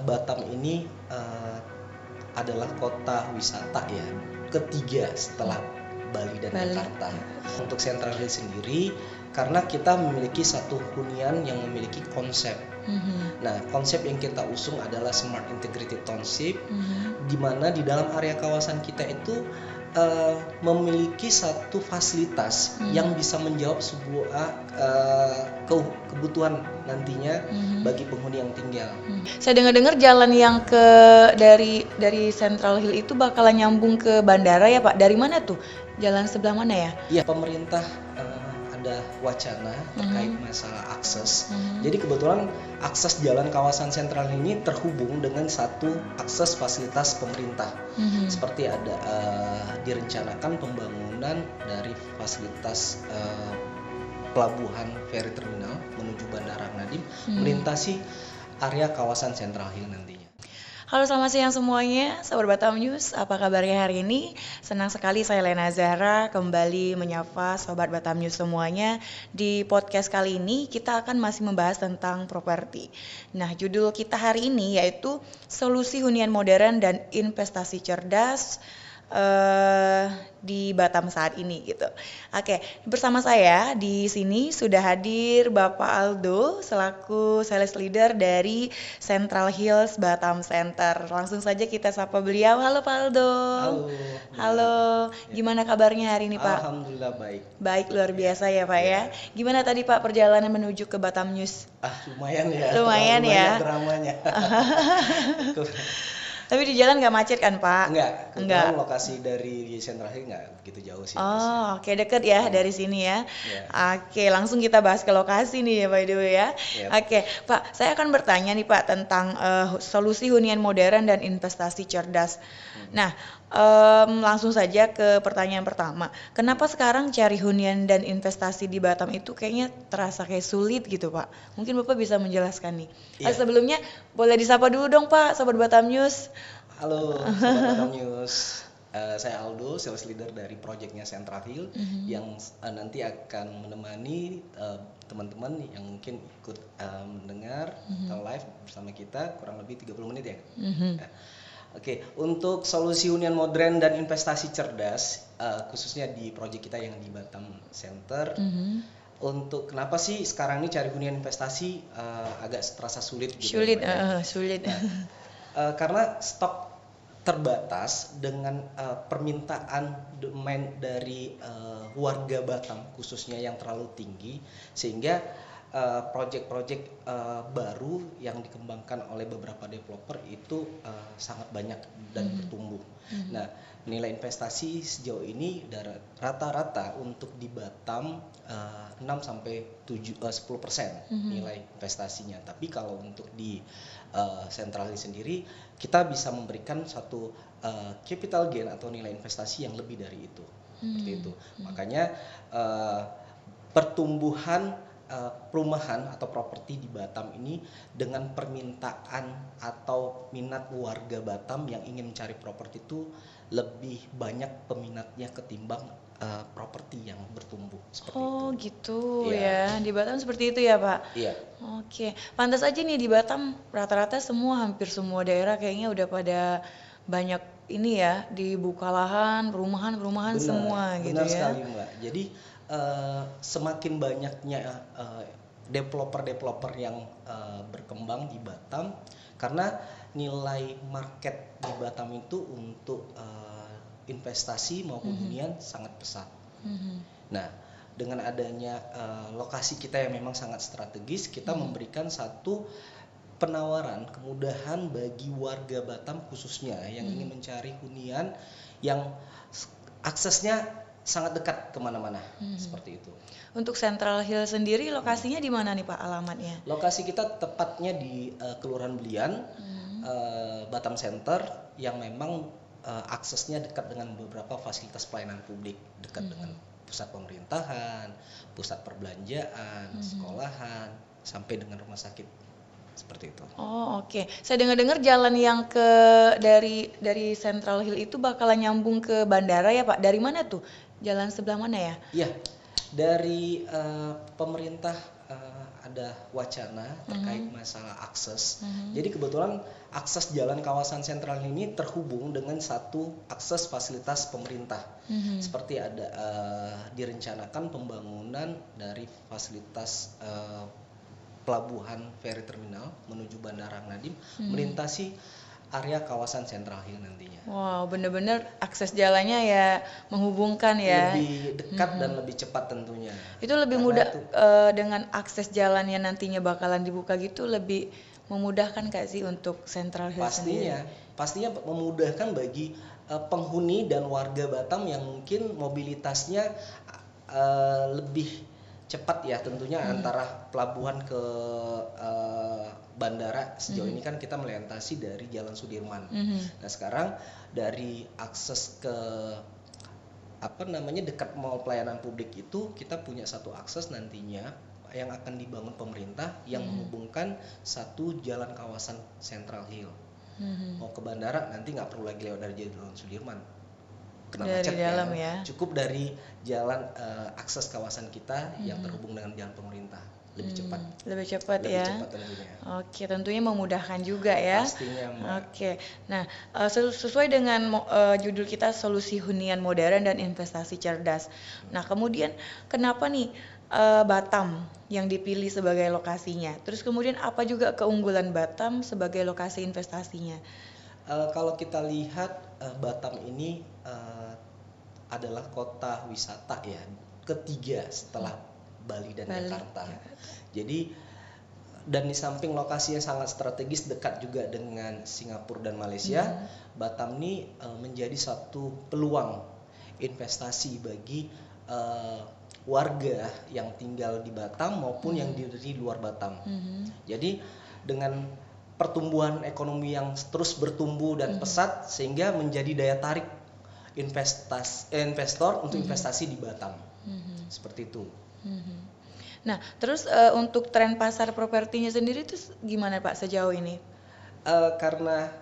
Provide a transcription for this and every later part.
Batam ini adalah kota wisata ya ketiga setelah Bali dan Jakarta. Untuk Central Hill sendiri, karena kita memiliki satu hunian yang memiliki konsep. Nah, konsep yang kita usung adalah Smart Integrated Township, di mana di dalam area kawasan kita itu memiliki satu fasilitas yang bisa menjawab sebuah kebutuhan nantinya bagi penghuni yang tinggal. Saya dengar-dengar jalan yang dari Central Hill itu bakalan nyambung ke bandara ya Pak. Dari mana tuh? Jalan sebelah mana ya? Iya, pemerintah ada wacana terkait masalah akses. Jadi kebetulan akses jalan kawasan Central ini terhubung dengan satu akses fasilitas pemerintah. Seperti ada direncanakan pembangunan dari fasilitas pelabuhan ferry terminal menuju Bandara Nadiem melintasi area kawasan Central Hill nantinya. Halo, selamat siang semuanya, Sobat Batam News. Apa kabarnya hari ini? Senang sekali saya Lena Zahra kembali menyapa Sobat Batam News semuanya. Di podcast kali ini kita akan masih membahas tentang properti. Nah, judul kita hari ini yaitu Solusi Hunian Modern dan Investasi Cerdas di Batam saat ini gitu. Oke, bersama saya di sini sudah hadir Bapak Aldo selaku sales leader dari Central Hills Batam Center. Langsung saja kita sapa beliau. Halo Pak Aldo. Halo. Gimana kabarnya hari ini Pak? Alhamdulillah baik. Baik, luar biasa ya Pak ya. Gimana tadi Pak perjalanan menuju ke Batam News? Lumayan ya. Lumayan ya. Dramanya. Tapi di jalan nggak macet kan Pak? Enggak. Lokasi dari Central Hill nggak begitu jauh sih. Oh, oke, deket ya dari sini ya. Oke, langsung kita bahas ke lokasi nih ya by the way ya. Oke, Pak, saya akan bertanya nih Pak tentang solusi hunian modern dan investasi cerdas. Nah, langsung saja ke pertanyaan pertama. Kenapa sekarang cari hunian dan investasi di Batam itu kayaknya terasa kayak sulit gitu Pak? Mungkin Bapak bisa menjelaskan nih. Sebelumnya boleh disapa dulu dong Pak, Sobat Batam News. Halo Sobat Batam News. Saya Aldo, sales leader dari proyeknya Central Hill yang nanti akan menemani teman-teman yang mungkin ikut mendengar atau live bersama kita kurang lebih 30 menit ya. Oke, untuk solusi hunian modern dan investasi cerdas, khususnya di proyek kita yang di Batam Center, untuk kenapa sih sekarang ini cari hunian investasi agak terasa sulit gitu? Sulit. Karena stok terbatas dengan permintaan demand dari warga Batam khususnya yang terlalu tinggi, sehingga proyek-proyek baru yang dikembangkan oleh beberapa developer itu sangat banyak dan bertumbuh. Nah, nilai investasi sejauh ini rata-rata untuk di Batam 6-10% nilai investasinya. Tapi kalau untuk di Central Hill sendiri kita bisa memberikan satu capital gain atau nilai investasi yang lebih dari itu. Seperti itu. Makanya pertumbuhan perumahan atau properti di Batam ini dengan permintaan atau minat warga Batam yang ingin mencari properti itu lebih banyak peminatnya ketimbang properti yang bertumbuh seperti itu. Oh gitu ya, di Batam seperti itu ya Pak? Iya. Oke, pantas aja nih di Batam rata-rata hampir semua daerah kayaknya udah pada banyak ini ya, dibuka lahan, perumahan semua gitu ya. Benar sekali Mbak. Jadi semakin banyaknya developer yang berkembang di Batam, karena nilai market di Batam itu untuk investasi maupun hunian sangat pesat. Nah, dengan adanya lokasi kita yang memang sangat strategis, kita memberikan satu penawaran kemudahan bagi warga Batam khususnya yang ingin mencari hunian yang aksesnya sangat dekat kemana-mana, seperti itu. Untuk Central Hill sendiri lokasinya di mana nih Pak alamatnya? Lokasi kita tepatnya di Kelurahan Belian, Batam Center, yang memang aksesnya dekat dengan beberapa fasilitas pelayanan publik, dekat dengan pusat pemerintahan, pusat perbelanjaan, sekolahan, sampai dengan rumah sakit, seperti itu. Oh oke. Saya dengar-dengar jalan yang dari Central Hill itu bakalan nyambung ke bandara ya Pak. Dari mana tuh? Jalan sebelah mana ya? Iya, dari pemerintah ada wacana terkait masalah akses. Jadi kebetulan akses jalan kawasan sentral ini terhubung dengan satu akses fasilitas pemerintah. Seperti ada direncanakan pembangunan dari fasilitas pelabuhan ferry terminal menuju Bandara Nadiem melintasi area kawasan Central Hill nantinya. Wow, benar-benar akses jalannya ya menghubungkan ya. Lebih dekat dan lebih cepat tentunya. Itu lebih mudah dengan akses jalannya nantinya bakalan dibuka gitu, lebih memudahkan Kak sih untuk Central Hill sendiri? Pastinya memudahkan bagi penghuni dan warga Batam yang mungkin mobilitasnya lebih cepat ya tentunya antara pelabuhan ke bandara. Sejauh ini kan kita melintasi dari Jalan Sudirman. Nah sekarang dari akses ke dekat mall pelayanan publik itu kita punya satu akses nantinya yang akan dibangun pemerintah yang menghubungkan satu jalan kawasan Central Hill. Mau ke bandara nanti nggak perlu lagi lewat dari Jalan Sudirman. Kena macet dalam ya. Cukup dari jalan akses kawasan kita yang terhubung dengan jalan pemerintah. Lebih cepat. Lebih cepat ya. Cepat tentunya. Oke, tentunya memudahkan juga ya. Pastinya, Mbak. Oke. Nah, sesuai dengan judul kita solusi hunian modern dan investasi cerdas. Nah, kemudian kenapa nih Batam yang dipilih sebagai lokasinya? Terus kemudian apa juga keunggulan Batam sebagai lokasi investasinya? Kalau kita lihat Batam ini adalah kota wisata ya ketiga setelah Bali dan Jakarta. Jadi dan di samping lokasinya sangat strategis dekat juga dengan Singapura dan Malaysia, Batam ini menjadi satu peluang investasi bagi warga yang tinggal di Batam maupun yang di luar Batam. Jadi dengan pertumbuhan ekonomi yang terus bertumbuh dan pesat sehingga menjadi daya tarik investor untuk investasi di Batam. Seperti itu. Nah, terus untuk tren pasar propertinya sendiri itu gimana Pak sejauh ini? Karena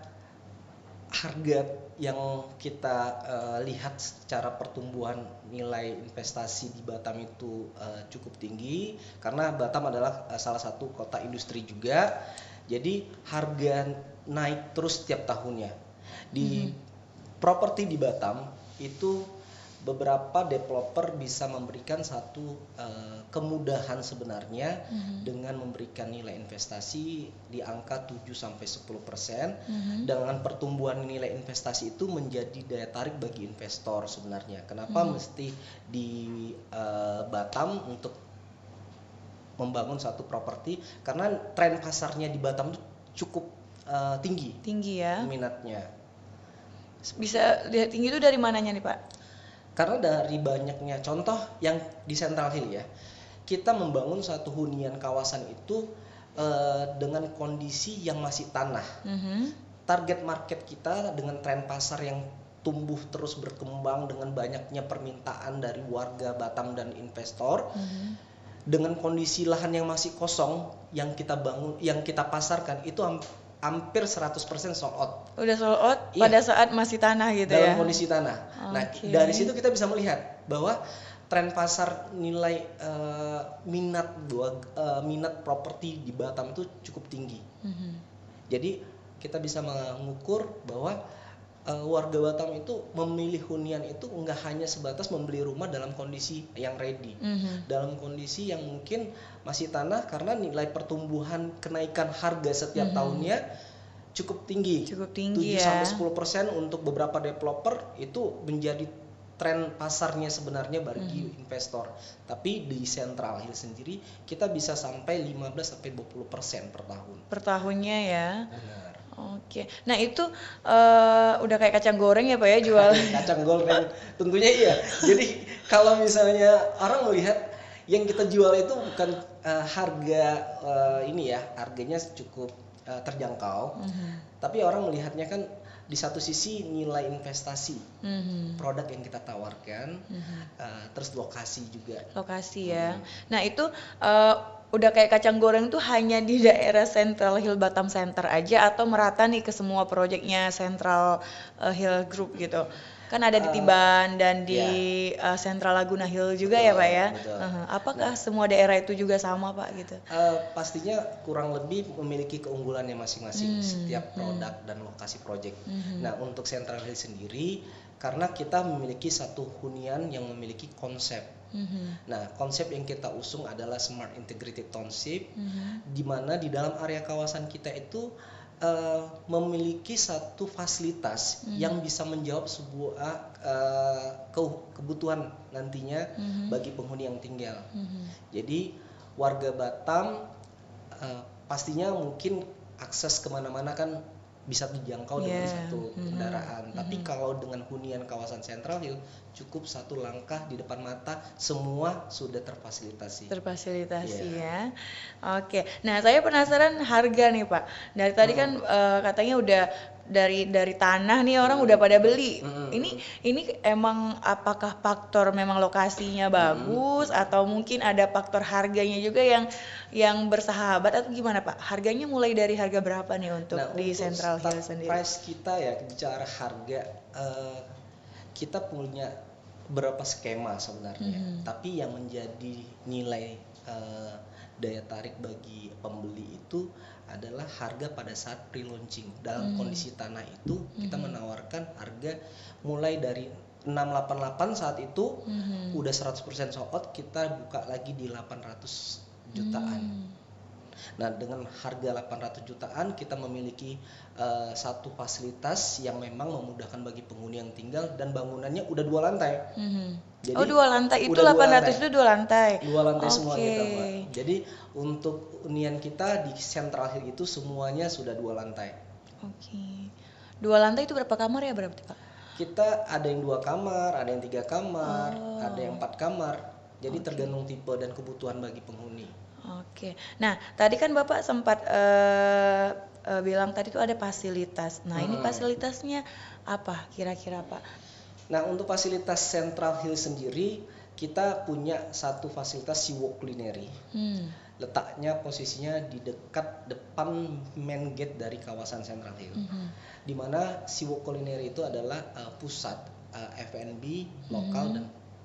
harga yang kita lihat secara pertumbuhan nilai investasi di Batam itu cukup tinggi karena Batam adalah salah satu kota industri juga. Jadi harga naik terus setiap tahunnya. Di properti di Batam itu beberapa developer bisa memberikan satu kemudahan sebenarnya dengan memberikan nilai investasi di angka 7-10%. Dengan pertumbuhan nilai investasi itu menjadi daya tarik bagi investor sebenarnya. Kenapa mesti di Batam untuk membangun satu properti? Karena tren pasarnya di Batam itu cukup tinggi ya minatnya. Bisa lihat tinggi itu dari mananya nih Pak? Karena dari banyaknya contoh yang di Central Hill ya, kita membangun satu hunian kawasan itu dengan kondisi yang masih tanah. Target market kita dengan tren pasar yang tumbuh terus berkembang dengan banyaknya permintaan dari warga Batam dan investor. Dengan kondisi lahan yang masih kosong yang kita bangun, yang kita pasarkan itu hampir 100% sold out. Udah sold out pada saat masih tanah gitu dalam ya? Dalam kondisi tanah. Nah, dari situ kita bisa melihat bahwa tren pasar nilai minat properti di Batam itu cukup tinggi. Jadi kita bisa mengukur bahwa warga Batam itu memilih hunian itu enggak hanya sebatas membeli rumah dalam kondisi yang ready, dalam kondisi yang mungkin masih tanah karena nilai pertumbuhan kenaikan harga setiap tahunnya cukup tinggi 7-10% untuk beberapa developer itu menjadi tren pasarnya sebenarnya bagi investor. Tapi di Central Hill sendiri kita bisa sampai 15-20% per tahun. Per tahunnya ya. Benar. Oke, nah itu udah kayak kacang goreng ya Pak ya jual? Kacang goreng, tentunya iya. Jadi kalau misalnya orang melihat yang kita jual itu bukan harga harganya cukup terjangkau, tapi orang melihatnya kan di satu sisi nilai investasi, produk yang kita tawarkan, terus lokasi juga. Lokasi ya. Nah itu udah kayak kacang goreng tuh hanya di daerah Central Hill Batam Center aja atau merata nih ke semua proyeknya Central Hill Group gitu? Kan ada di Eh, Tiban dan di ya, Central Laguna Hill juga ya Pak betul, ya. betul. Apakah Nah, semua daerah itu juga sama Pak gitu? pastinya kurang lebih memiliki keunggulannya masing-masing Hmm, setiap produk dan lokasi project. mhm, Nah, untuk Central Hill sendiri, karena kita memiliki satu hunian yang memiliki konsep. mhm, Nah, konsep yang kita usung adalah Smart Integrated Township, mhm, di mana di dalam area kawasan kita itu memiliki satu fasilitas yang bisa menjawab sebuah kebutuhan nantinya mhm, bagi penghuni yang tinggal. mhm. Jadi warga Batam pastinya mungkin akses kemana-mana kan bisa dijangkau dengan Yeah, satu mhm, kendaraan. Tapi mhm. kalau dengan hunian kawasan Central Hill cukup satu langkah di depan mata semua sudah terfasilitasi. Terfasilitasi Ya. ya. Oke. Nah, saya penasaran harga nih, Pak. Dari tadi kan Hmm. katanya udah dari tanah nih orang udah Hmm. pada beli. Ini Hmm. ini emang apakah faktor memang lokasinya bagus Hmm. atau mungkin ada faktor harganya juga yang bersahabat atau gimana, Pak? Harganya mulai dari harga berapa nih untuk Nah, di untuk Central Hill start sendiri? price kita ya bicara harga, eh, kita punya beberapa skema sebenarnya. Mhm. Tapi yang menjadi nilai daya tarik bagi pembeli itu adalah harga pada saat pre-launching. Dalam kondisi tanah itu kita menawarkan harga mulai dari 688 saat itu Mhm. udah 100% sold out, kita buka lagi di 800 jutaan. Hmm. Nah, dengan harga 800 jutaan kita memiliki satu fasilitas yang memang memudahkan bagi penghuni yang tinggal dan bangunannya udah 2 lantai. Mhm. Jadi Oh, 2 lantai. Itu udah 800 2 lantai. itu 2 lantai. 2 lantai semua Oke. kita, Mbak. Jadi untuk hunian kita di Central Hill itu semuanya sudah 2 lantai. Oke. 2 lantai itu berapa kamar ya berarti, Pak? Kita ada yang 2 kamar, ada yang 3 kamar, ada yang Oh, 4 kamar. Jadi oke. tergantung tipe dan kebutuhan bagi penghuni. Oke. Nah, tadi kan Bapak sempat bilang tadi tuh ada fasilitas. Nah, ini Mm-mm. fasilitasnya apa kira-kira, Pak? Nah, untuk fasilitas Central Hill sendiri, kita punya satu fasilitas Seawalk Culinary. Hmm. Letaknya posisinya di dekat depan main gate dari kawasan Central Hill. Mhm. Di mana Seawalk Culinary itu adalah pusat F&B lokal Mhm. dan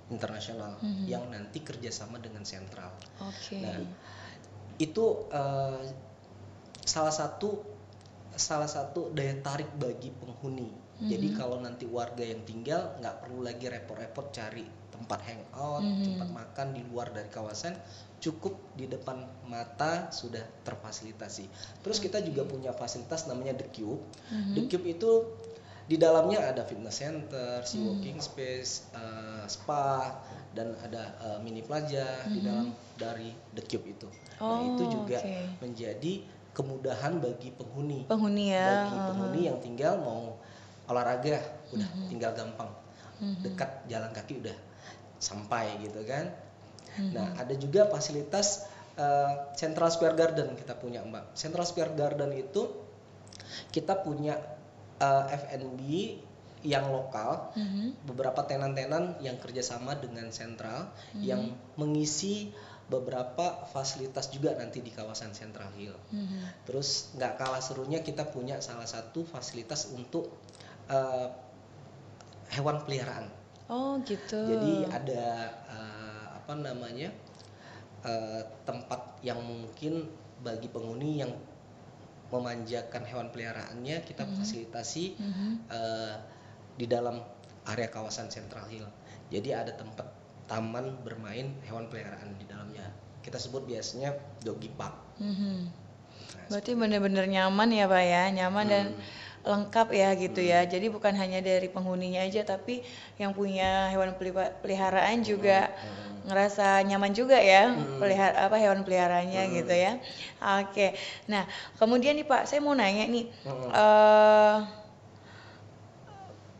internasional Mhm. yang nanti kerjasama dengan Central. Oke. Nah, itu salah satu daya tarik bagi penghuni. Jadi kalau nanti warga yang tinggal nggak perlu lagi repot-repot cari tempat hangout, tempat makan di luar dari kawasan, cukup di depan mata sudah terfasilitasi. Terus kita juga punya fasilitas namanya The Cube. The Cube itu di dalamnya ada fitness center, sea walking space, spa, dan ada mini plaza di dalam dari The Cube itu. Nah, itu Oh, juga oke. menjadi kemudahan bagi penghuni. Penghuni ya. Bagi penghuni yang tinggal mau olahraga, udah tinggal gampang. Dekat jalan kaki udah sampai gitu kan. Nah, ada juga fasilitas Central Square Garden kita punya, Mbak. Central Square Garden itu kita punya F&B yang lokal, beberapa tenan-tenan yang kerjasama dengan Central yang mengisi beberapa fasilitas juga nanti di kawasan Central Hill. Terus nggak kalah serunya kita punya salah satu fasilitas untuk hewan peliharaan. Oh, gitu. Jadi ada tempat yang mungkin bagi penghuni yang memanjakan hewan peliharaannya kita fasilitasi di dalam area kawasan Central Hill. Jadi ada tempat taman bermain hewan peliharaan di dalamnya. Kita sebut biasanya doggy park. Nah, Berarti benar-benar nyaman ya Pak ya, nyaman dan lengkap ya gitu ya. Jadi bukan hanya dari penghuninya aja, tapi yang punya hewan peliharaan juga ngerasa nyaman juga ya, hewan peliharaannya gitu ya. Oke, nah kemudian nih Pak, saya mau nanya nih,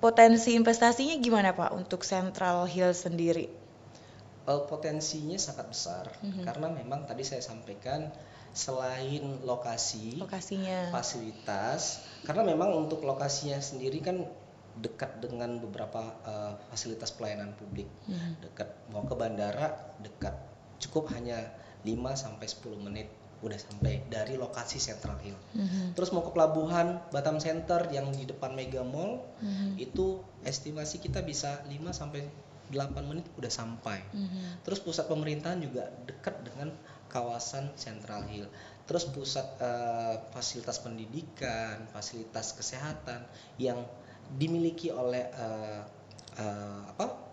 potensi investasinya gimana Pak untuk Central Hill sendiri? Potensinya sangat besar karena memang tadi saya sampaikan selain Lokasinya. fasilitas, karena memang untuk lokasinya sendiri kan dekat dengan beberapa fasilitas pelayanan publik, dekat mau ke bandara dekat, cukup hanya 5 sampai 10 menit udah sampai dari lokasi Central Hill. Terus mau ke pelabuhan Batam Center yang di depan Mega Mall, itu estimasi kita bisa 5 sampai 8 menit udah sampai. Terus pusat pemerintahan juga dekat dengan kawasan Central Hill. Terus pusat fasilitas pendidikan, fasilitas kesehatan yang dimiliki oleh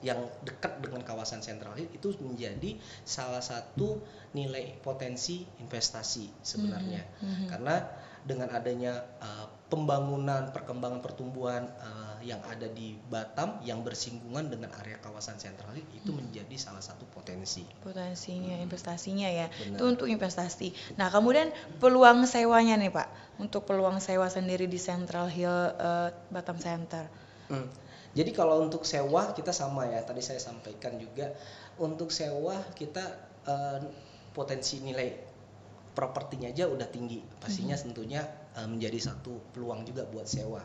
yang dekat dengan kawasan Central Hill itu menjadi salah satu nilai potensi investasi sebenarnya. Karena dengan adanya pembangunan, perkembangan pertumbuhan yang ada di Batam yang bersinggungan dengan area kawasan Central Hill itu menjadi salah satu potensinya investasinya ya. Benar. Itu untuk investasi. Nah, kemudian peluang sewanya nih Pak, untuk peluang sewa sendiri di Central Hill Batam Center. Jadi kalau untuk sewa kita sama ya, tadi saya sampaikan juga untuk sewa kita potensi nilai propertinya aja udah tinggi, pastinya tentunya menjadi satu peluang juga buat sewa.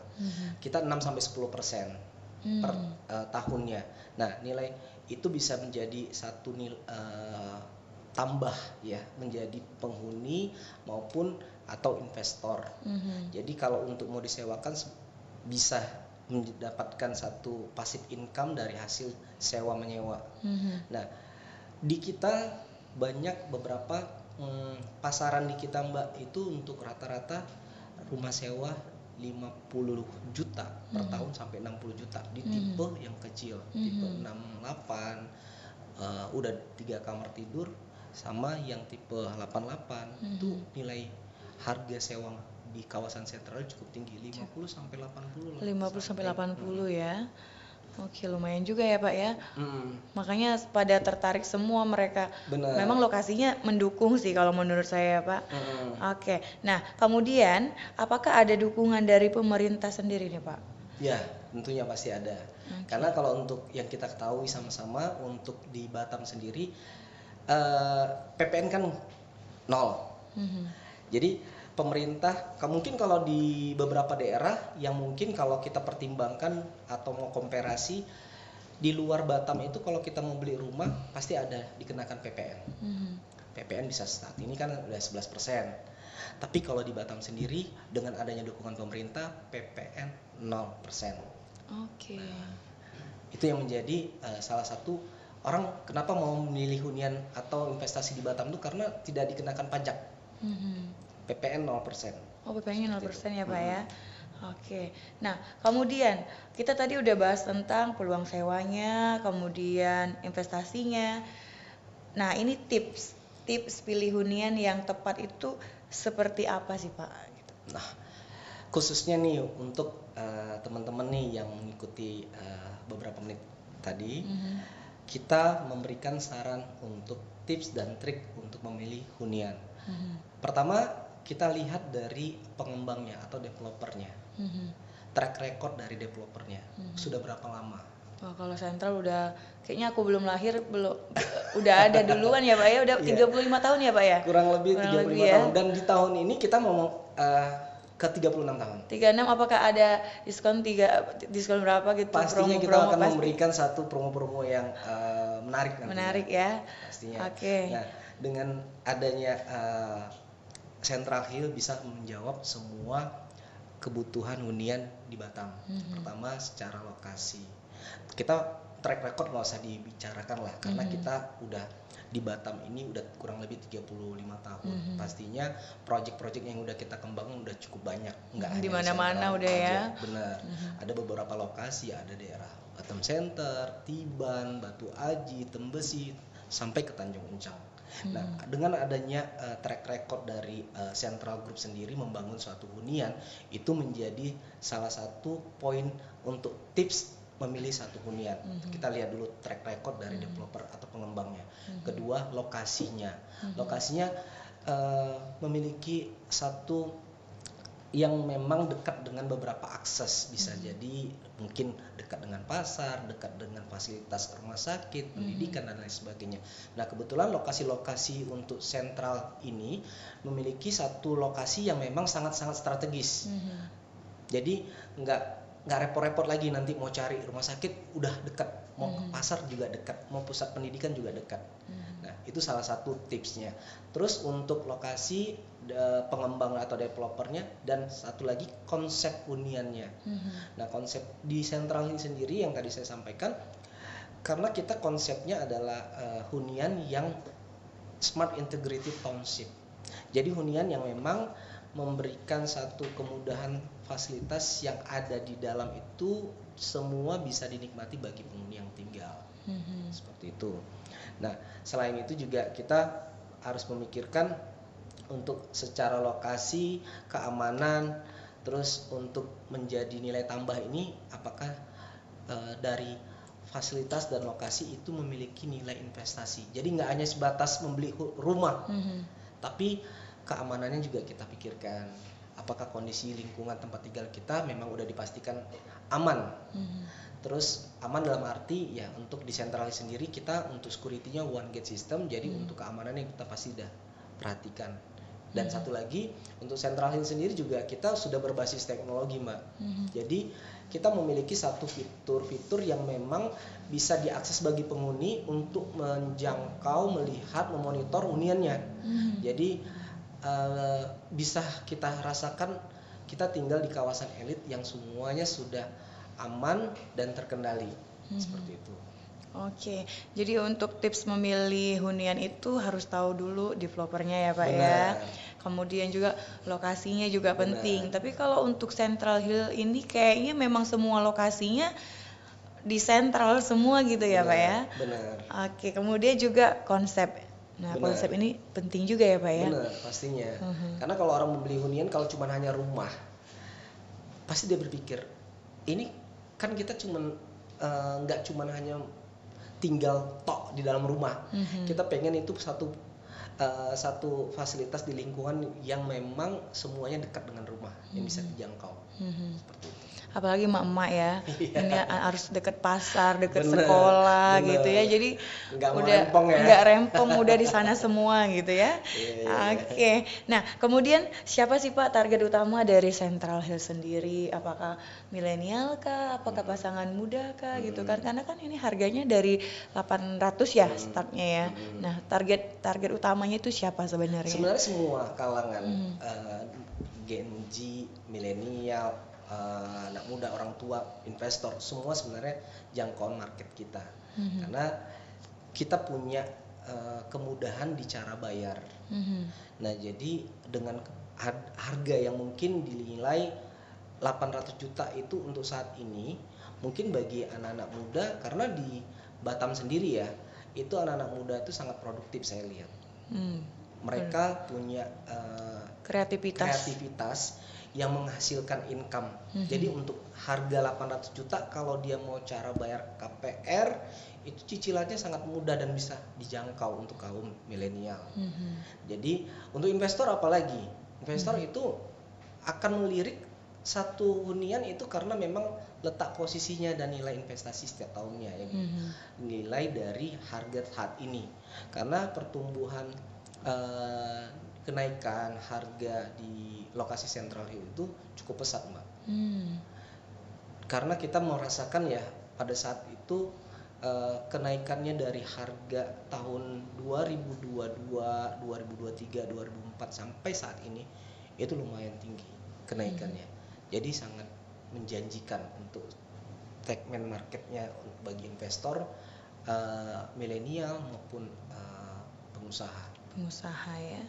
Kita 6-10% per tahunnya. Nah, nilai itu bisa menjadi satu tambah ya, menjadi penghuni maupun atau investor. Jadi kalau untuk mau disewakan bisa mendapatkan satu passive income dari hasil sewa menyewa. Nah, di kita banyak beberapa pasaran di kita Mbak itu untuk rata-rata rumah sewa 50 juta per tahun sampai 60 juta di tipe yang kecil, tipe 68 udah 3 kamar tidur, sama yang tipe 88 itu nilai harga sewa di kawasan sentral cukup tinggi, 50 sampai 80 lah. 50 sampai 80 ya. Oke, lumayan juga ya Pak ya. Makanya pada tertarik semua mereka. Benar. Memang lokasinya mendukung sih kalau menurut saya Pak. Oke, nah kemudian apakah ada dukungan dari pemerintah sendiri nih Pak? Ya, tentunya pasti ada. Karena kalau untuk yang kita ketahui sama-sama untuk di Batam sendiri PPN kan 0. Jadi pemerintah, mungkin kalau di beberapa daerah yang mungkin kalau kita pertimbangkan atau mau komparasi di luar Batam itu kalau kita mau beli rumah pasti ada dikenakan PPN. PPN bisa saat ini kan udah 11%. Tapi kalau di Batam sendiri dengan adanya dukungan pemerintah PPN 0%. Oke. Itu yang menjadi salah satu orang kenapa mau memilih hunian atau investasi di Batam itu karena tidak dikenakan pajak. PPN 0%. Oh, PPN-nya 0% ya Pak ya. Oke. Nah, kemudian kita tadi udah bahas tentang peluang sewanya, kemudian investasinya. Nah, ini tips pilih hunian yang tepat itu seperti apa sih Pak? Nah, khususnya nih untuk teman-teman nih yang mengikuti beberapa menit tadi, kita memberikan saran untuk tips dan trik untuk memilih hunian. Pertama, kita lihat dari pengembangnya atau developernya, track record dari developernya, sudah berapa lama. Wah, kalau sentral udah, kayaknya aku belum lahir, udah ada duluan ya Pak ya, udah 35 tahun ya Pak ya? Kurang lebih 35 tahun, dan di tahun ini kita mau ke 36 tahun. 36, apakah ada diskon berapa gitu? Pastinya kita akan memberikan satu promo-promo yang menarik nantinya. Menarik ya. Pastinya. Oke. Nah, dengan adanya Central Hill bisa menjawab semua kebutuhan hunian di Batam. Pertama secara lokasi. Kita track record nggak usah dibicarakan lah, karena kita udah di Batam ini udah kurang lebih 35 tahun. Pastinya project-project yang udah kita kembangkan udah cukup banyak. Nggak hanya di mana-mana udah aja. ya. Benar. Ada beberapa lokasi, ada daerah Batam Center, Tiban, Batu Aji, Tembesi, sampai ke Tanjung Encang. Nah, dengan adanya track record dari Central Group sendiri membangun suatu hunian, itu menjadi salah satu poin untuk tips memilih satu hunian. Kita lihat dulu track record dari developer atau pengembangnya. Kedua, lokasinya. Lokasinya memiliki satu yang memang dekat dengan beberapa akses, bisa jadi mungkin dekat dengan pasar, dekat dengan fasilitas rumah sakit, pendidikan dan lain sebagainya. Nah, kebetulan lokasi-lokasi untuk sentral ini memiliki satu lokasi yang memang sangat-sangat strategis. Jadi nggak repot-repot lagi nanti mau cari rumah sakit udah dekat, mau ke pasar juga dekat, mau pusat pendidikan juga dekat. Nah, itu salah satu tipsnya. Terus untuk lokasi pengembang atau developernya, dan satu lagi konsep huniannya. Nah, konsep di Central Hill sendiri yang tadi saya sampaikan, karena kita konsepnya adalah hunian yang smart integrated township. Jadi hunian yang memang memberikan satu kemudahan fasilitas yang ada di dalam itu semua bisa dinikmati bagi penghuni yang tinggal. Seperti itu. Nah, selain itu juga kita harus memikirkan untuk secara lokasi, keamanan, terus untuk menjadi nilai tambah ini apakah dari fasilitas dan lokasi itu memiliki nilai investasi. Jadi nggak hanya sebatas membeli rumah, tapi keamanannya juga kita pikirkan. Apakah kondisi lingkungan tempat tinggal kita memang udah dipastikan aman. Terus aman dalam arti ya untuk di Central sendiri kita untuk security-nya one gate system, jadi untuk keamanannya kita pasti udah perhatikan. Dan satu lagi untuk Central Hill sendiri juga kita sudah berbasis teknologi, Mbak. Jadi kita memiliki satu fitur-fitur yang memang bisa diakses bagi penghuni untuk menjangkau, melihat, memonitor huniannya. Jadi bisa kita rasakan kita tinggal di kawasan elit yang semuanya sudah aman dan terkendali. Seperti itu. Oke, jadi untuk tips memilih hunian itu harus tahu dulu developernya ya Pak. Benar. Ya. Kemudian juga lokasinya juga penting. Tapi kalau untuk Central Hill ini kayaknya memang semua lokasinya di sentral semua gitu ya Pak ya. Benar. Oke, kemudian juga konsep. Nah, konsep ini penting juga ya Pak ya. Benar, pastinya. Karena kalau orang membeli hunian kalau cuma hanya rumah, pasti dia berpikir, ini kan kita cuma nggak cuma hanya tinggal tok di dalam rumah. Kita pengen itu satu fasilitas di lingkungan yang memang semuanya dekat dengan rumah, yang bisa dijangkau. Seperti itu. Apalagi emak-emak ya, ini harus deket pasar, deket sekolah gitu ya, jadi nggak rempong, udah di sana semua gitu ya. Oke. Nah, kemudian siapa sih Pak target utama dari Central Hill sendiri? Apakah milenial kah? Apakah pasangan muda kah? Gitu kan? Karena kan ini harganya dari 800 ya startnya ya. Nah, target utamanya itu siapa sebenarnya? Sebenarnya semua kalangan, Gen Z, milenial, anak muda, orang tua, investor, semua sebenarnya jangkauan market kita. Karena kita punya kemudahan di cara bayar. Nah, jadi dengan harga yang mungkin dinilai 800 juta itu untuk saat ini, mungkin bagi anak-anak muda, karena di Batam sendiri ya, itu anak-anak muda itu sangat produktif saya lihat. Mereka punya kreativitas yang menghasilkan income. Jadi untuk harga 800 juta kalau dia mau cara bayar KPR itu cicilannya sangat mudah dan bisa dijangkau untuk kaum milenial. Jadi untuk investor apalagi? Investor itu akan melirik satu hunian itu karena memang letak posisinya dan nilai investasi setiap tahunnya ya. Nilai dari harga saat ini. Karena pertumbuhan kenaikan harga di lokasi Central Hill itu cukup pesat, Mbak. Karena kita merasakan ya pada saat itu kenaikannya dari harga tahun 2022, 2023, 2004 sampai saat ini itu lumayan tinggi kenaikannya. Jadi sangat menjanjikan untuk segmen marketnya bagi investor milenial maupun pengusaha ya.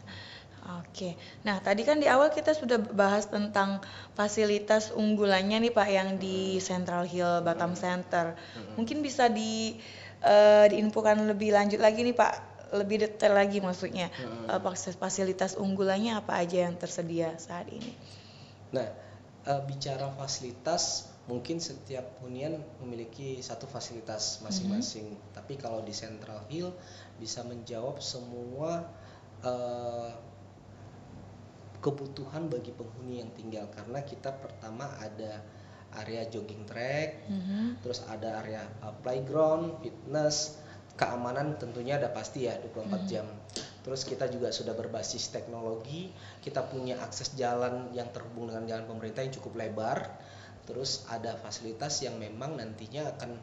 Oke. Nah, tadi kan di awal kita sudah bahas tentang fasilitas unggulannya nih Pak yang di Central Hill Batam Center. Mungkin bisa diinfokan lebih lanjut lagi nih Pak, lebih detail lagi maksudnya. Fasilitas unggulannya apa aja yang tersedia saat ini? Nah, bicara fasilitas, mungkin setiap hunian memiliki satu fasilitas masing-masing. Tapi kalau di Central Hill bisa menjawab semua kebutuhan bagi penghuni yang tinggal, karena kita pertama ada area jogging track, terus ada area playground, fitness, keamanan tentunya ada pasti ya 24 jam. Terus kita juga sudah berbasis teknologi, kita punya akses jalan yang terhubung dengan jalan pemerintah yang cukup lebar. Terus ada fasilitas yang memang nantinya akan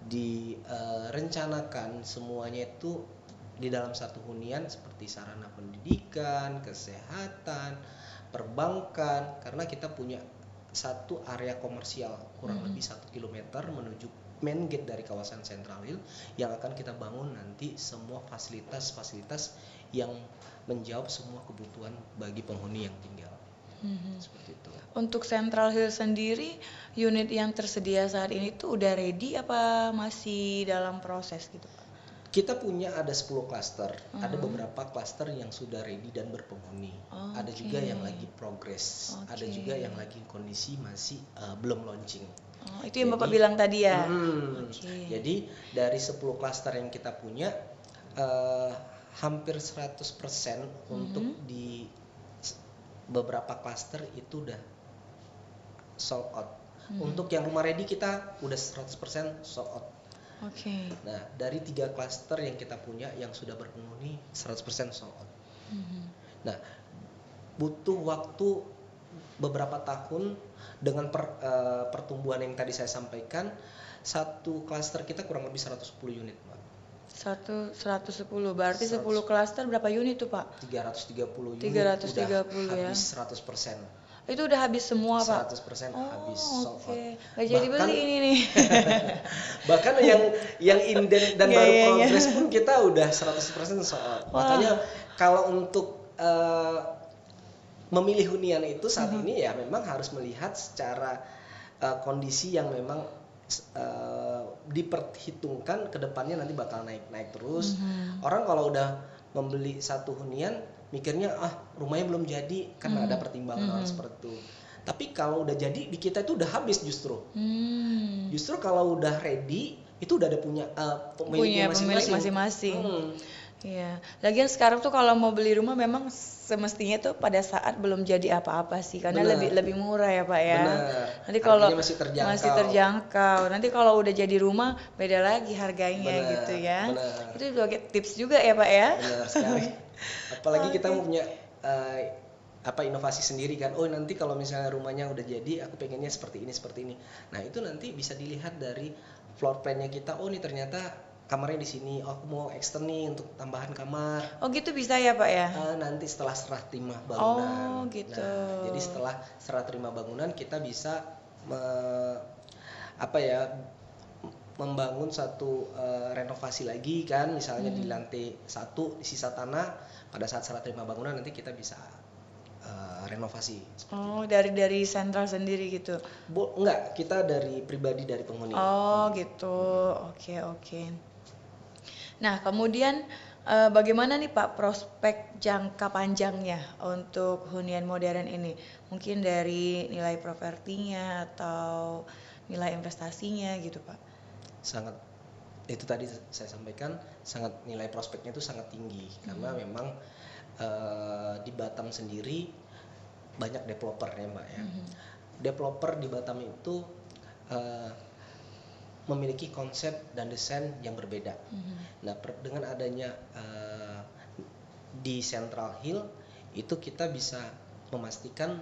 direncanakan semuanya itu di dalam satu hunian seperti sarana pendidikan, kesehatan, perbankan, karena kita punya satu area komersial kurang lebih 1 kilometer menuju main gate dari kawasan Central Hill yang akan kita bangun nanti semua fasilitas-fasilitas yang menjawab semua kebutuhan bagi penghuni yang tinggal. Seperti itu. Untuk Central Hill sendiri, unit yang tersedia saat ini tuh udah ready apa masih dalam proses gitu Pak? Kita punya ada 10 klaster, ada beberapa klaster yang sudah ready dan berpenghuni, ada juga yang lagi progress, ada juga yang lagi kondisi masih belum launching. Itu yang Bapak bilang tadi ya? Jadi dari 10 klaster yang kita punya, hampir 100% untuk di beberapa klaster itu udah sold out. Untuk yang rumah ready kita udah 100% sold out. Nah, dari 3 klaster yang kita punya yang sudah berpenghuni 100% sold out. Nah, butuh waktu beberapa tahun dengan pertumbuhan yang tadi saya sampaikan. Satu klaster kita kurang lebih 110 unit, Pak. 110, berarti 10 klaster berapa unit tuh Pak? 330 unit 330 udah ya. habis 100%. Itu udah habis semua Pak? 100% habis sold out. Gak jadi beli ini nih. Bahkan yang inden dan baru progress pun kita udah 100% sold out. Makanya kalau untuk memilih hunian itu saat ini ya memang harus melihat secara kondisi yang memang diperhitungkan ke depannya nanti bakal naik terus. Orang kalau udah membeli satu hunian mikirnya rumahnya belum jadi, kan ada pertimbangan orang seperti itu. Tapi kalau udah jadi di kita itu udah habis justru. Justru kalau udah ready itu udah ada punya pemilik masing-masing. Iya. Lagian sekarang tuh kalau mau beli rumah memang semestinya tuh pada saat belum jadi apa-apa sih, karena lebih murah ya Pak ya. Nanti kalau masih terjangkau. Nanti kalau udah jadi rumah beda lagi harganya gitu ya. Itu juga tips juga ya Pak ya. Benar sekali. Apalagi kita mau punya inovasi sendiri kan. Nanti kalau misalnya rumahnya udah jadi, aku pengennya seperti ini. Nah, itu nanti bisa dilihat dari floor plan-nya kita. Ini ternyata kamarnya di sini. Aku mau extend nih untuk tambahan kamar. Gitu bisa ya Pak ya? Nanti setelah serah terima bangunan. Gitu. Nah, jadi setelah serah terima bangunan kita bisa membangun satu renovasi lagi kan, misalnya di lantai 1 di sisa tanah. Pada saat serah terima bangunan nanti kita bisa renovasi. Dari sentral sendiri gitu? Enggak, kita dari pribadi dari penghuni. Gitu. Oke. Nah, kemudian bagaimana nih Pak prospek jangka panjangnya untuk hunian modern ini? Mungkin dari nilai propertinya atau nilai investasinya gitu Pak? Itu tadi saya sampaikan, sangat nilai prospeknya itu sangat tinggi karena memang di Batam sendiri banyak developer ya Mbak ya. Developer di Batam itu memiliki konsep dan desain yang berbeda. Nah, dengan adanya di Central Hill itu kita bisa memastikan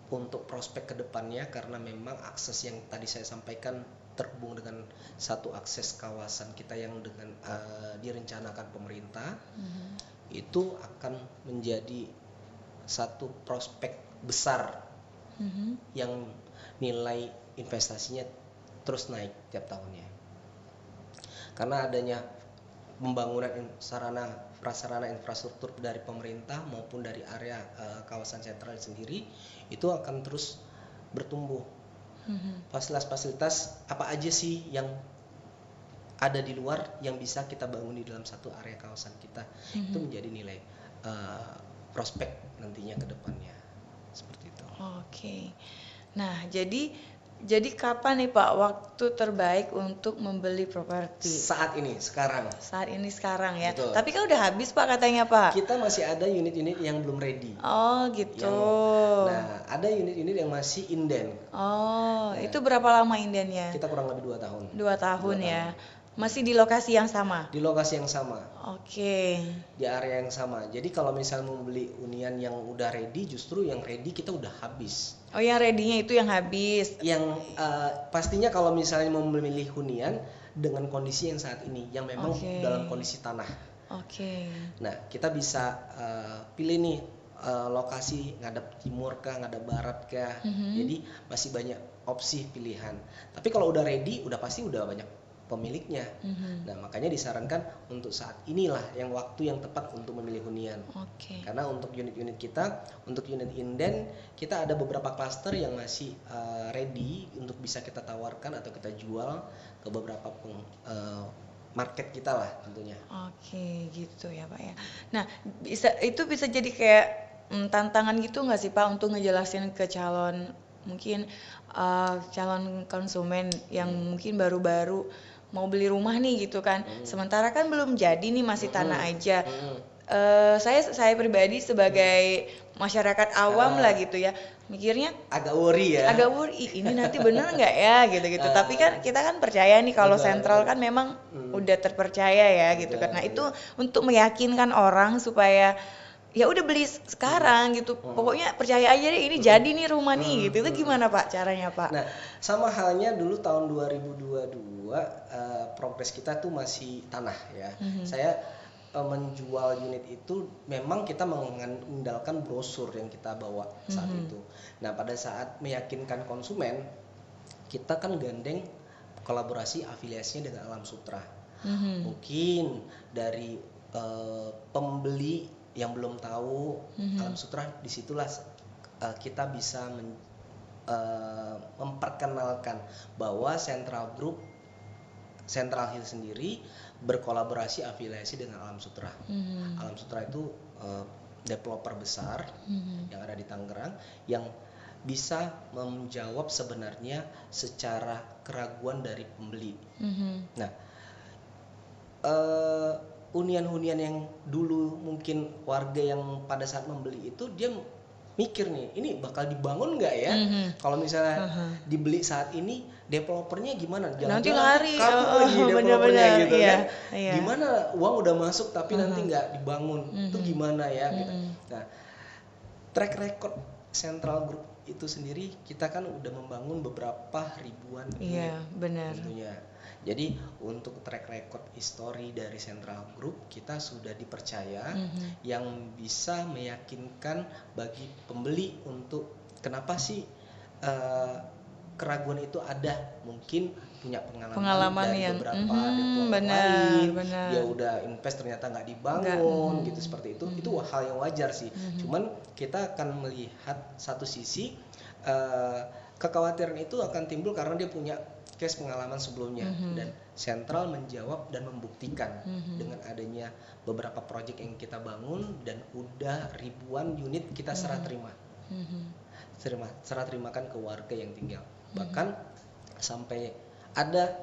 untuk prospek kedepannya, karena memang akses yang tadi saya sampaikan terhubung dengan satu akses kawasan kita yang dengan direncanakan pemerintah, itu akan menjadi satu prospek besar yang nilai investasinya terus naik tiap tahunnya. Karena adanya pembangunan prasarana infrastruktur dari pemerintah maupun dari area kawasan sentral sendiri itu akan terus bertumbuh. Fasilitas-fasilitas apa aja sih yang ada di luar yang bisa kita bangun di dalam satu area kawasan kita, itu menjadi nilai prospek nantinya ke depannya. Seperti itu. Nah, jadi kapan nih Pak waktu terbaik untuk membeli properti? Saat ini sekarang ya. Betul. Tapi kan udah habis Pak katanya Pak. Kita masih ada unit-unit yang belum ready. Gitu. Nah, ada unit-unit yang masih inden. Itu berapa lama indennya? Kita kurang lebih 2 tahun. 2 tahun ya. Masih di lokasi yang sama? Di lokasi yang sama. Di area yang sama. Jadi kalau misalnya mau beli hunian yang udah ready, justru yang ready kita udah habis. Yang ready-nya itu yang habis. Yang pastinya kalau misalnya mau memilih hunian dengan kondisi yang saat ini, yang memang dalam kondisi tanah. Oke. Nah, kita bisa pilih nih lokasi ngadep timur kah, ngadep barat kah. Jadi masih banyak opsi pilihan. Tapi kalau udah ready, udah pasti udah banyak pemiliknya. Nah, makanya disarankan untuk saat inilah yang waktu yang tepat untuk memilih hunian. Oke. Karena untuk unit-unit kita, untuk unit inden, kita ada beberapa klaster yang masih ready untuk bisa kita tawarkan atau kita jual ke beberapa market kita lah tentunya. Oke, gitu ya Pak ya. Nah, itu bisa jadi kayak tantangan gitu nggak sih Pak untuk ngejelasin ke calon mungkin calon konsumen yang mungkin baru-baru mau beli rumah nih gitu kan. Sementara kan belum jadi nih, masih tanah aja. Saya pribadi sebagai masyarakat awam lah gitu ya, mikirnya Agak worry ya. agak worry, ini nanti bener nggak ya gitu-gitu. Tapi kan kita kan percaya nih kalau Betul, sentral betul. kan memang udah terpercaya ya gitu kan. Nah itu untuk meyakinkan orang supaya ya udah beli sekarang gitu. Pokoknya percaya aja deh, ini jadi nih rumah nih gitu. Itu gimana Pak caranya Pak? Nah, sama halnya dulu tahun 2022 progres kita tuh masih tanah ya. Saya menjual unit itu memang kita mengandalkan brosur yang kita bawa saat itu. Nah, pada saat meyakinkan konsumen, kita kan gandeng kolaborasi afiliasinya dengan Alam Sutra. Mungkin dari pembeli yang belum tahu Alam Sutra, disitulah kita bisa memperkenalkan bahwa Central Group, Central Hill sendiri berkolaborasi afiliasi dengan Alam Sutra. Alam Sutra itu developer besar yang ada di Tangerang yang bisa menjawab sebenarnya secara keraguan dari pembeli. Nah, hunian-hunian yang dulu mungkin warga yang pada saat membeli itu dia mikir nih, ini bakal dibangun nggak ya? Kalau misalnya dibeli saat ini, developernya gimana? Nanti lari, kabur lagi developernya gitu iya, kan? iya. Gimana uang udah masuk tapi nanti nggak dibangun, itu gimana ya? Gitu. Nah, track record Central Group itu sendiri kita kan udah membangun beberapa ribuan unit. Iya, benar. Tentunya. Jadi untuk track record history dari Central Group kita sudah dipercaya yang bisa meyakinkan bagi pembeli untuk kenapa sih keraguan itu ada, mungkin punya pengalaman dari yang beberapa developer lain, dia udah invest ternyata nggak dibangun gitu, seperti itu hal yang wajar sih. Cuman kita akan melihat satu sisi kekhawatiran itu akan timbul karena dia punya case pengalaman sebelumnya dan Central menjawab dan membuktikan dengan adanya beberapa proyek yang kita bangun dan udah ribuan unit kita serah terimakan ke warga yang tinggal. Bahkan sampai ada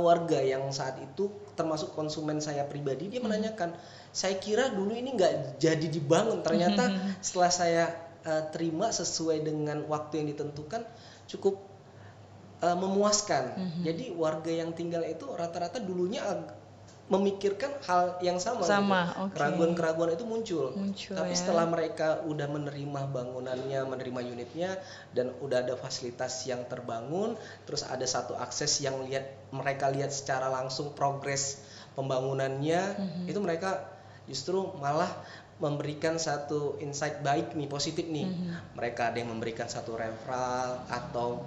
warga yang saat itu termasuk konsumen saya pribadi, dia menanyakan, saya kira dulu ini nggak jadi dibangun, ternyata setelah saya terima sesuai dengan waktu yang ditentukan cukup memuaskan. Jadi warga yang tinggal itu rata-rata dulunya memikirkan hal yang sama gitu. Keraguan-keraguan itu muncul tapi ya. Setelah mereka udah menerima bangunannya, menerima unitnya, dan udah ada fasilitas yang terbangun, terus ada satu akses yang mereka lihat secara langsung progres pembangunannya, itu mereka justru malah memberikan satu insight baik nih, positif nih. Mereka ada yang memberikan satu referral atau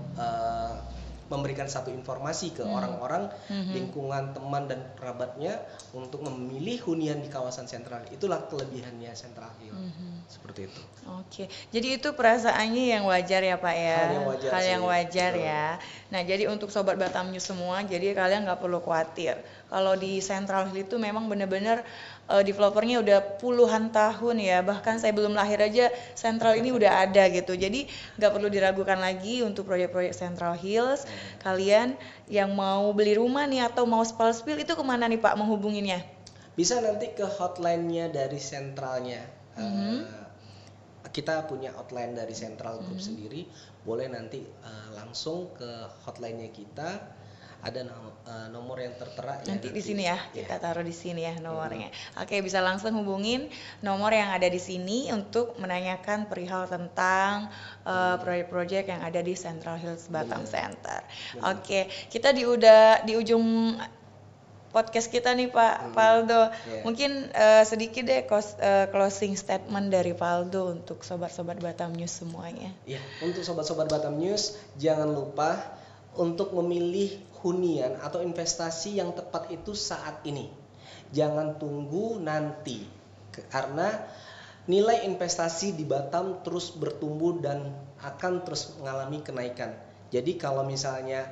memberikan satu informasi ke orang-orang lingkungan, teman dan kerabatnya untuk memilih hunian di kawasan Sentral. Itulah kelebihannya Central Hill. Seperti itu. Oke, jadi itu perasaannya yang wajar ya Pak ya. Hal yang wajar ya. Nah, jadi untuk sobat Batam News semua, jadi kalian nggak perlu khawatir. Kalau di Central Hill itu memang benar-benar developernya udah puluhan tahun ya, bahkan saya belum lahir aja Central ini udah ada gitu. Jadi nggak perlu diragukan lagi untuk proyek-proyek Central Hills. Kalian yang mau beli rumah nih atau mau spill itu kemana nih Pak menghubunginnya? Bisa nanti ke hotline-nya dari sentralnya. Kita punya hotline dari Central Group sendiri. Boleh nanti langsung ke hotline-nya kita. Ada nomor yang tertera nanti di sini ya, kita taruh di sini ya nomornya. Oke, bisa langsung hubungin nomor yang ada di sini untuk menanyakan perihal tentang proyek-proyek yang ada di Central Hills Batam Center. Oke, kita di ujung podcast kita nih Pak Faldo. Yeah. Mungkin sedikit deh closing statement dari Faldo untuk sobat-sobat Batam News semuanya. Ya, untuk sobat-sobat Batam News, jangan lupa untuk memilih hunian atau investasi yang tepat itu saat ini. Jangan tunggu nanti, karena nilai investasi di Batam terus bertumbuh dan akan terus mengalami kenaikan. Jadi kalau misalnya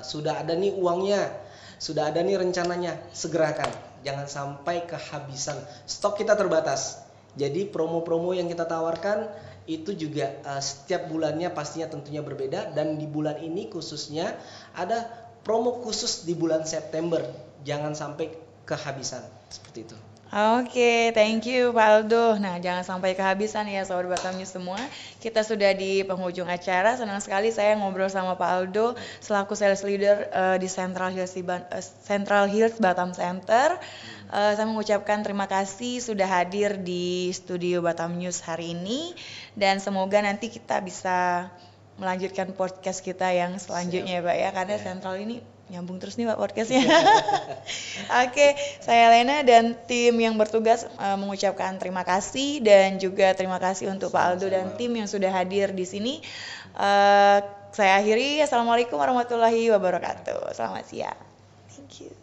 sudah ada nih uangnya, sudah ada nih rencananya, segerakan. Jangan sampai kehabisan. Stok kita terbatas. Jadi promo-promo yang kita tawarkan itu juga setiap bulannya pastinya tentunya berbeda, dan di bulan ini khususnya ada promo khusus di bulan September. Jangan sampai kehabisan. Seperti itu. Oke, thank you Pak Aldo. Nah, jangan sampai kehabisan ya Sobat Batam News semua. Kita sudah di penghujung acara. Senang sekali saya ngobrol sama Pak Aldo selaku sales leader di Central Hills Batam Center. Saya mengucapkan terima kasih sudah hadir di studio Batam News hari ini, dan semoga nanti kita bisa melanjutkan podcast kita yang selanjutnya ya Pak ya, karena Central ini nyambung terus nih Pak podcastnya. Oke, saya Lena dan tim yang bertugas mengucapkan terima kasih, dan juga terima kasih untuk Pak Aldo dan tim yang sudah hadir di sini. Saya akhiri, Assalamualaikum warahmatullahi wabarakatuh. Selamat siang. Thank you.